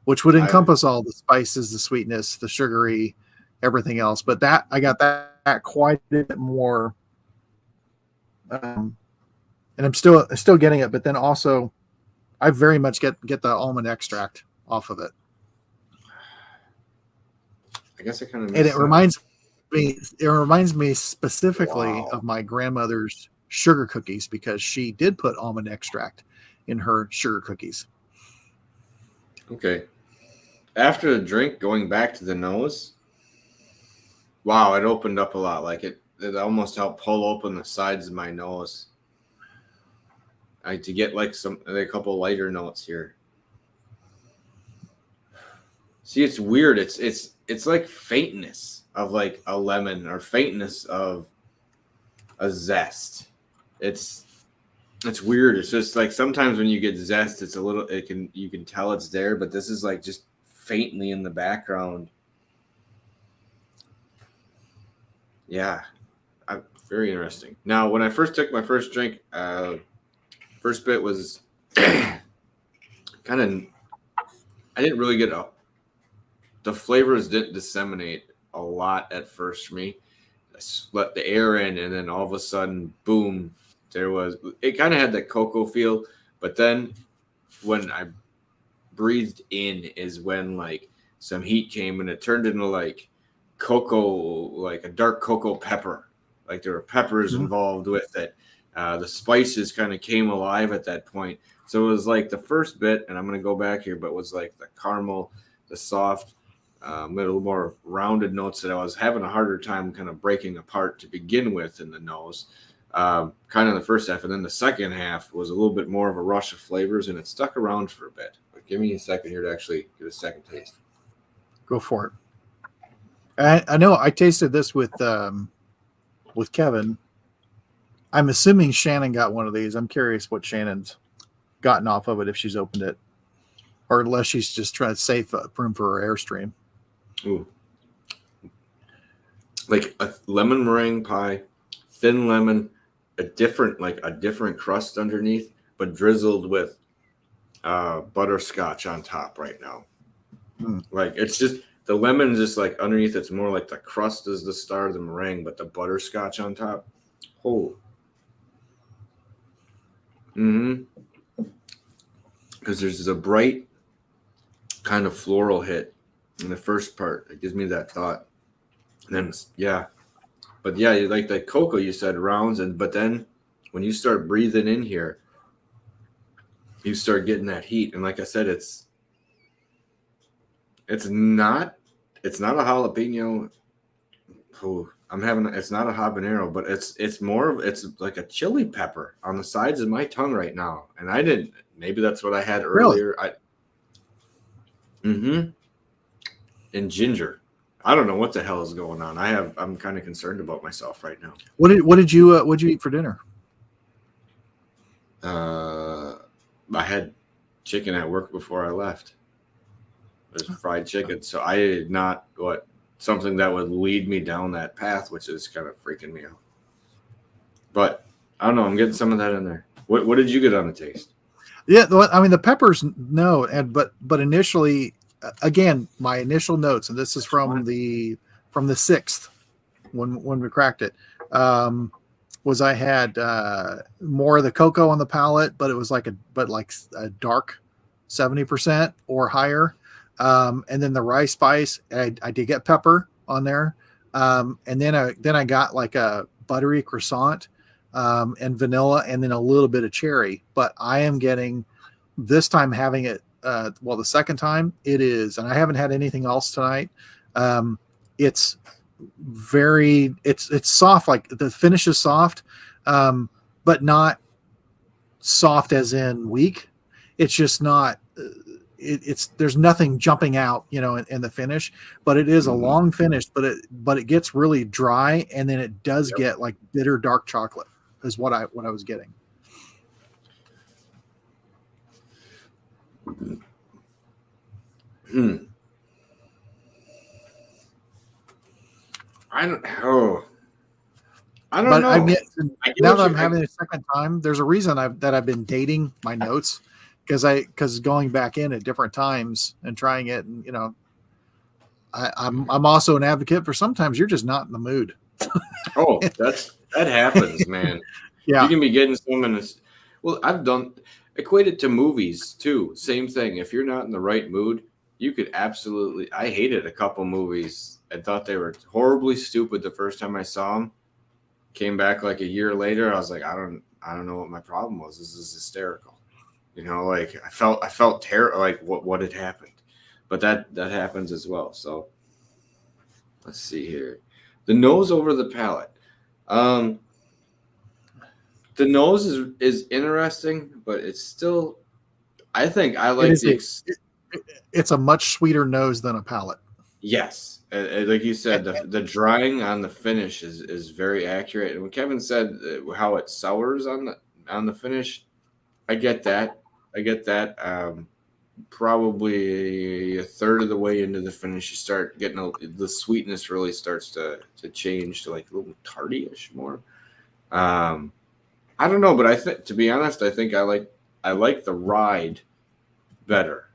which would encompass all the spices, the sweetness, the sugary, everything else. But that I got that quite a bit more, and I'm still getting it. But then also, I very much get the almond extract off of it. I guess I kind of. And it reminds me specifically of my grandmother's sugar cookies, because she did put almond extract in her sugar cookies. Okay. After the drink, going back to the nose. Wow, it opened up a lot. Like it almost helped pull open the sides of my nose. To get like a couple lighter notes here. See, it's weird. It's like faintness of like a lemon or faintness of a zest. It's weird. It's just like sometimes when you get zest, it's a little. You can tell it's there, but this is like just faintly in the background. Yeah, very interesting. Now, when I first took my first drink, first bit was kind of. I didn't really get the flavors didn't disseminate a lot at first for me. I let the air in, and then all of a sudden, boom! It kind of had that cocoa feel, but then when I breathed in is when like some heat came and it turned into like cocoa, like a dark cocoa pepper. Like there were peppers involved with it. The spices kind of came alive at that point. So it was like the first bit, and I'm going to go back here, but it was like the caramel, the soft, little more rounded notes that I was having a harder time kind of breaking apart to begin with in the nose. Kind of the first half, and then the second half was a little bit more of a rush of flavors, and it stuck around for a bit. But give me a second here to actually get a second taste. Go for it. I know I tasted this with Kevin. I'm assuming Shannon got one of these. I'm curious what Shannon's gotten off of it, if she's opened it, or unless she's just trying to save room for her Airstream. Ooh. Like a lemon meringue pie, thin lemon, a different crust underneath, but drizzled with butterscotch on top right now. Like it's just the lemon just like underneath. It's more like the crust is the star of the meringue, but the butterscotch on top. Oh. Because there's a bright kind of floral hit in the first part. It gives me that thought. And then but yeah, you like that cocoa you said rounds, but then when you start breathing in here, you start getting that heat. And like I said, it's not a jalapeno. Oh, it's not a habanero, but it's like a chili pepper on the sides of my tongue right now. And maybe that's what I had earlier. Really? And ginger. I don't know what the hell is going on. I'm kind of concerned about myself right now. What did you eat for dinner? I had chicken at work before I left. It was fried chicken. So I did not something that would lead me down that path, which is kind of freaking me out. But I don't know. I'm getting some of that in there. What did you get on the taste? Yeah, I mean the peppers, no, but initially, again, my initial notes, and this is from the 6th when we cracked it, was I had more of the cocoa on the palate, but it was like a dark 70% or higher. And then the rye spice, I did get pepper on there. And then I got like a buttery croissant, and vanilla, and then a little bit of cherry. But I am getting, this time having it, the second time it is, and I haven't had anything else tonight. It's soft, like the finish is soft, but not soft as in weak. It's just not, there's nothing jumping out, in the finish, but it is a long finish, but it gets really dry, and then it does get like bitter dark chocolate is what I was getting. I don't know. Now that I'm having it a second time, there's a reason that I've been dating my notes, because going back in at different times and trying it, and I'm also an advocate for sometimes you're just not in the mood. Oh, that happens, man. Yeah, you can be getting some I've done equated to movies too. Same thing. If you're not in the right mood, you could absolutely. I hated a couple movies and thought they were horribly stupid the first time I saw them. Came back like a year later, I was like, I don't know what my problem was. This is hysterical. Like I felt terrible, like what had happened. But that happens as well. So let's see here. The nose over the palate. The nose is interesting, but it's still, I think I like it's a much sweeter nose than a palate. Yes. Like you said, the drying on the finish is very accurate. And when Kevin said how it sours on the finish, I get that. Probably a third of the way into the finish, you start getting the sweetness really starts to change to like a little tarty-ish more. I don't know, but to be honest, I think I like the ride better.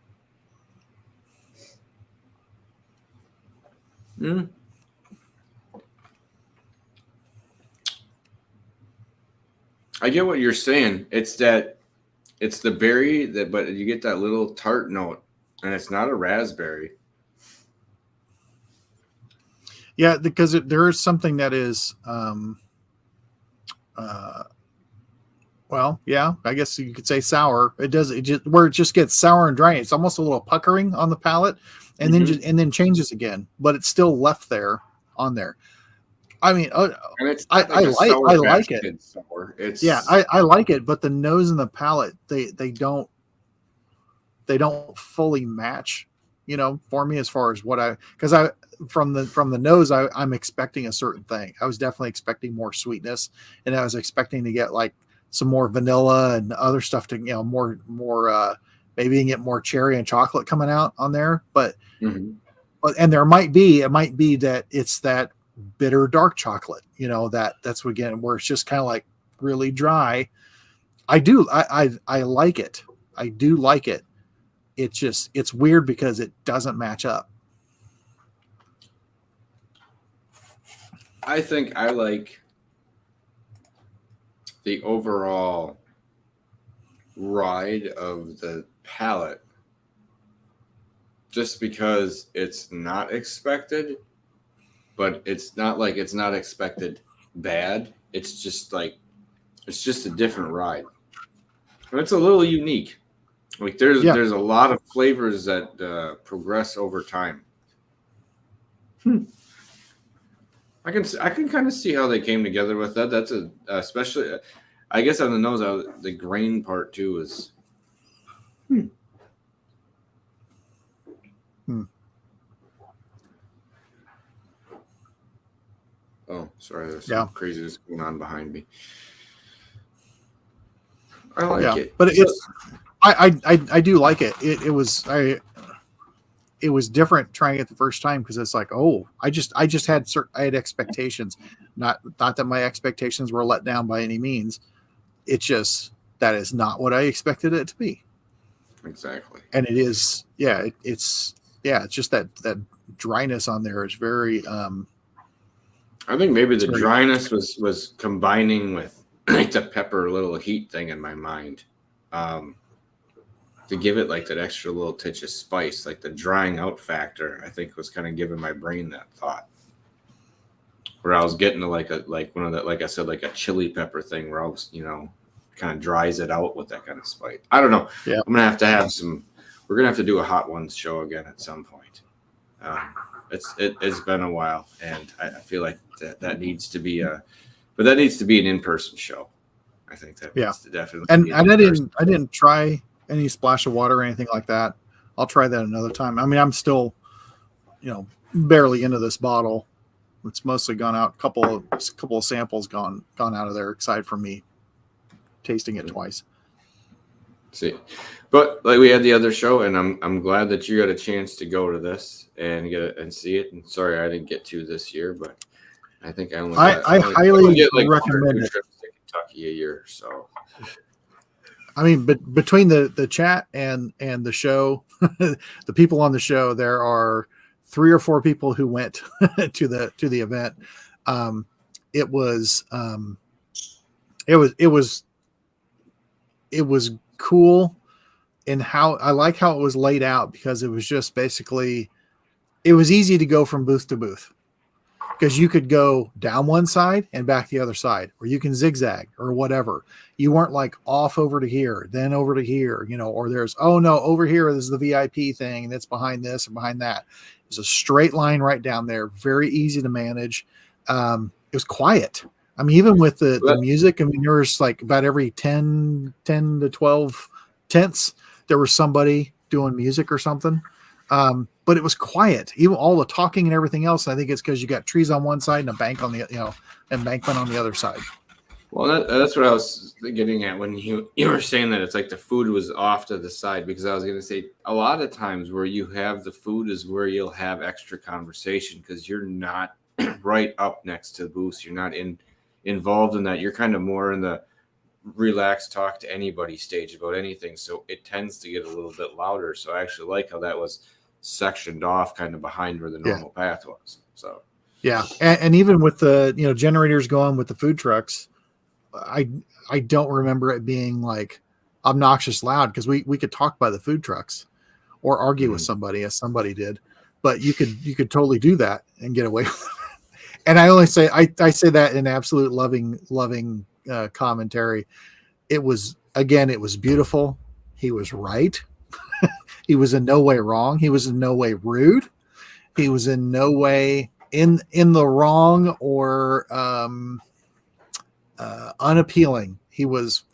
I get what you're saying. It's the berry but you get that little tart note And it's not a raspberry. Yeah, because there is something that is, well, yeah, I guess you could say sour. It just gets sour and dry. It's almost a little puckering on the palate, and then changes again, but it's still left there on there. I mean, And it's I like it. Sour. It's I like it, but the nose and the palate they don't fully match, for me as far as because from the nose I'm expecting a certain thing. I was definitely expecting more sweetness, and I was expecting to get like some more vanilla and other stuff to more maybe you can get more cherry and chocolate coming out on there, but and it might be that it's that bitter dark chocolate, that's again where it's just kind of like really dry. I like it. I do like it. It's weird because it doesn't match up. I think I like the overall ride of the palate just because it's not expected, but it's not like it's not expected bad. It's just a different ride. And it's a little unique. Like there's a lot of flavors that progress over time. I can kind of see how they came together with that. That's especially, I guess on the nose, the grain part too is. Oh, sorry, there's some craziness going on behind me. I like it, but I do like it. It was different trying it the first time because it's like, oh, I had expectations. Not that my expectations were let down by any means. It's just that is not what I expected it to be. Exactly. And it is, it's just that dryness on there is very. I think maybe the dryness was combining with like the pepper little heat thing in my mind. To give it like that extra little touch of spice, like the drying out factor, I think was kind of giving my brain that thought. Where I was getting to like one of the, like I said, like a chili pepper thing where I was, kind of dries it out with that kind of spice. I don't know. Yeah. I'm gonna have to have we're gonna have to do a Hot Ones show again at some point. It's been a while, and I feel like that needs to be but that needs to be an in-person show. I think that needs to definitely. And I didn't try any splash of water or anything like that. I'll try that another time. I mean, I'm still, barely into this bottle. It's mostly gone out. A couple of samples gone out of there, aside from me tasting it twice. See, but like we had the other show, and I'm glad that you got a chance to go to this and get it and see it. And sorry I didn't get to this year, but I think I highly get like recommend it. Trips to Kentucky a year, so. I mean, but between the chat and the show, the people on the show, there are 3 or 4 people who went to the event. It was cool in how I like how it was laid out, because it was just basically, it was easy to go from booth to booth. Because you could go down one side and back the other side, or you can zigzag or whatever. You weren't like off over to here, then over to here, or there's, oh no, over here, this is the VIP thing, and it's behind this and behind that. It's a straight line right down there. Very easy to manage. It was quiet. I mean, even with the music, I mean, there was like about every 10 to 12 tents, there was somebody doing music or something. But it was quiet, even all the talking and everything else. I think it's because you got trees on one side and a bank on the, embankment on the other side. Well, that's what I was getting at when you were saying that it's like the food was off to the side, because I was going to say a lot of times where you have the food is where you'll have extra conversation, because you're not right up next to the booth. You're not involved in that. You're kind of more in the relaxed talk to anybody stage about anything. So it tends to get a little bit louder. So I actually like how that was sectioned off kind of behind where the normal path was. So yeah, and even with the generators going with the food trucks, I don't remember it being like obnoxious loud, because we could talk by the food trucks. or argue with somebody as somebody did. But you could totally do that and get away with it. And I only say I say that in absolute loving commentary. It was beautiful. He was right. He was in no way wrong. He was in no way rude. He was in no way in the wrong or unappealing. It was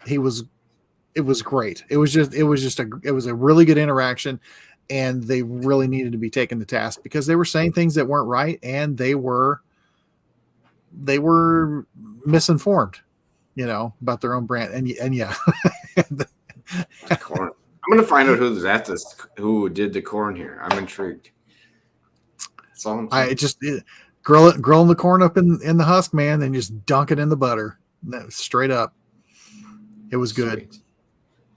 great. It was a really good interaction, and they really needed to be taken to task because they were saying things that weren't right, and they were misinformed, about their own brand. And yeah. Corn. I'm gonna find out who did the corn here. I'm intrigued. That's all I'm saying. Grilling the corn up in the husk, man, and just dunk it in the butter. Straight up. It was good. Sweet.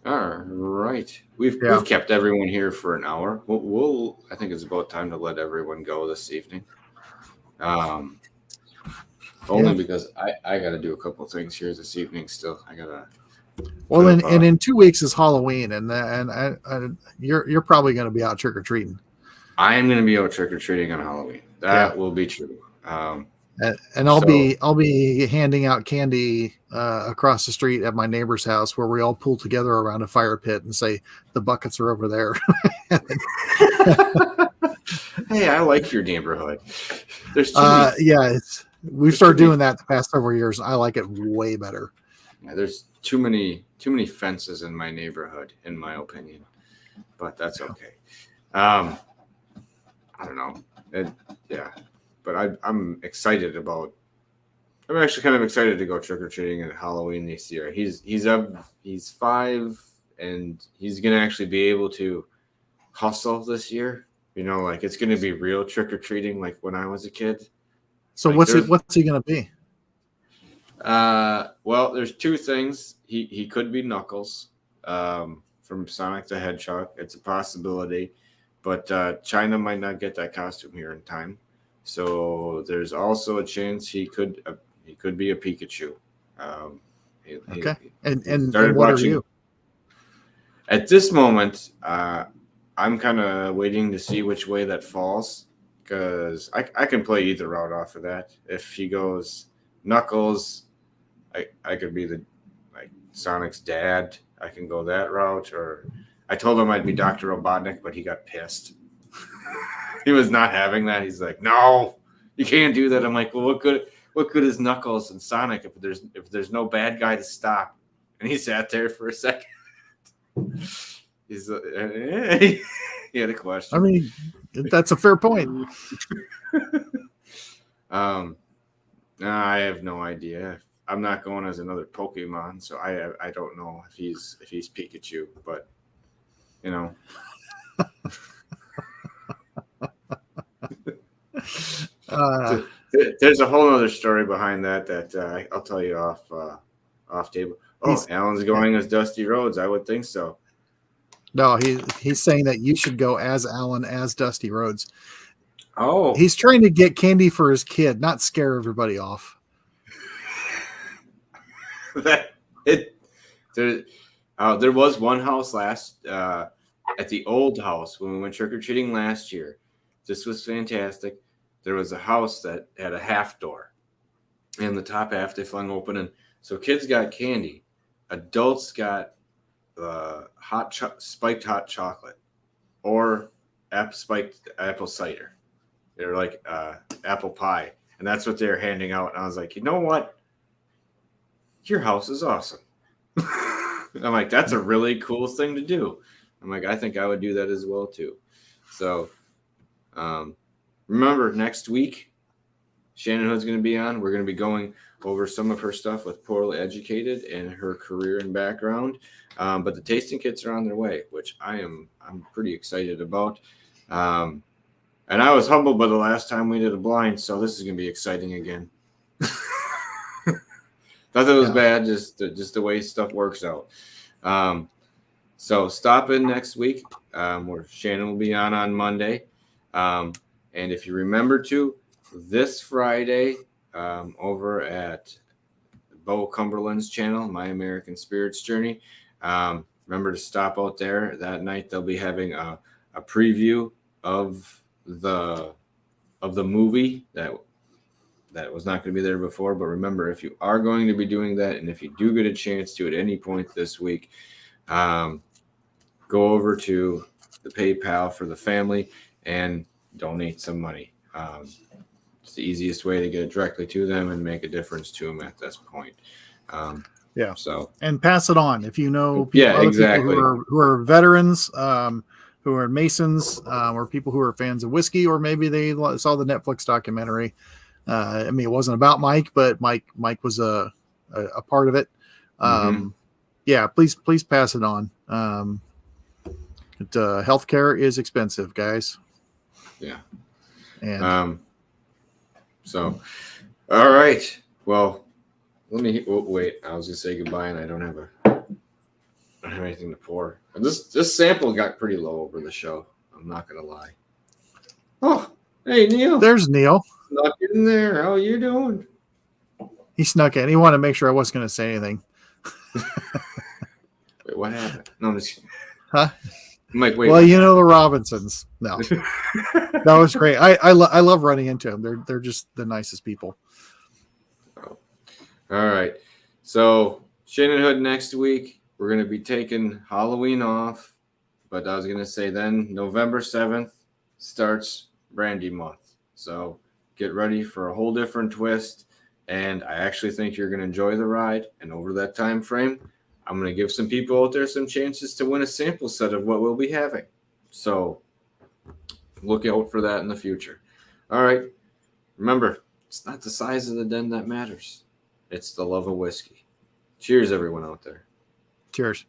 All right. We've kept everyone here for an hour. I think it's about time to let everyone go this evening. Only because I got to do a couple of things here this evening still. I got to. Well, and in 2 weeks is Halloween, and you're probably going to be out trick or treating. I am going to be out trick or treating on Halloween. That will be true. And I'll be handing out candy across the street at my neighbor's house, where we all pull together around a fire pit and say the buckets are over there. Hey, I like your neighborhood. There's too many. We've started doing that the past several years. I like it way better. Yeah, there's too many fences in my neighborhood, in my opinion, but that's okay. I don't know. But I'm excited about. I'm actually kind of excited to go trick or treating at Halloween this year. He's 5, and he's gonna actually be able to hustle this year. Like it's gonna be real trick or treating, like when I was a kid. So what's he gonna be? Well, there's 2 things. He could be Knuckles, from Sonic the Hedgehog. It's a possibility, but China might not get that costume here in time. So there's also a chance he could be a Pikachu. Okay. And what are you? At this moment, I'm kind of waiting to see which way that falls, because I can play either route off of that. If he goes Knuckles, I could be Sonic's dad. I can go that route, or I told him I'd be Dr. Robotnik, but he got pissed. He was not having that. He's like, "No, you can't do that." I'm like, "Well, what good is Knuckles and Sonic if there's no bad guy to stop?" And he sat there for a second. He had a question. I mean, that's a fair point. I have no idea. I'm not going as another Pokemon, so I don't know if he's Pikachu, but there's a whole other story behind that I'll tell you off table. Oh, Alan's going as Dusty Rhodes. I would think so. No, he's saying that you should go as Alan as Dusty Rhodes. Oh, he's trying to get candy for his kid, not scare everybody off. There was one house at the old house when we went trick-or-treating last year. This was fantastic. There was a house that had a half door, and the top half they flung open, and so kids got candy, adults got spiked hot chocolate or spiked apple cider. They're like apple pie, and that's what they're handing out. And I was like, you know what? Your house is awesome. I'm like, that's a really cool thing to do. I'm like, I think I would do that as well too. So remember, next week, Shannon Hood's going to be on. We're going to be going over some of her stuff with Poorly Educated and her career and background. But the tasting kits are on their way, which I'm pretty excited about. And I was humbled by the last time we did a blind, so this is going to be exciting again. Nothing was bad, just the way stuff works out. So stop in next week, where Shannon will be on Monday. And if you remember to, this Friday, over at Bo Cumberland's channel, My American Spirits Journey, remember to stop out there that night. They'll be having a a preview of the movie that was not going to be there before. But remember, if you are going to be doing that, and if you do get a chance to at any point this week, go over to the PayPal for the family and donate some money. It's the easiest way to get it directly to them and make a difference to them at this point. Yeah. So, and pass it on if you know people, yeah, exactly, people who are veterans, who are Masons, or people who are fans of whiskey, or maybe they saw the Netflix documentary. I mean, it wasn't about Mike, but Mike was a part of it. Yeah, please pass it on. Healthcare is expensive, guys. Yeah. And so, all right. Well, let me wait. I was gonna say goodbye, and I don't have anything to pour. And this sample got pretty low over the show. I'm not gonna lie. Oh, hey Neil. There's Neil. Snuck in there. How you doing? He snuck in. He wanted to make sure I wasn't going to say anything. Wait, what happened? No, I'm just. Huh? I'm like, wait. Well, you know the Robinsons. No, that was great. I love running into them. They're just the nicest people. Oh. All right. So Shannon Hood next week. We're going to be taking Halloween off, but I was going to say then November 7th starts Brandy Month. So get ready for a whole different twist. And I actually think you're going to enjoy the ride. And over that time frame, I'm going to give some people out there some chances to win a sample set of what we'll be having. So look out for that in the future. All right. Remember, it's not the size of the den that matters. It's the love of whiskey. Cheers, everyone out there. Cheers.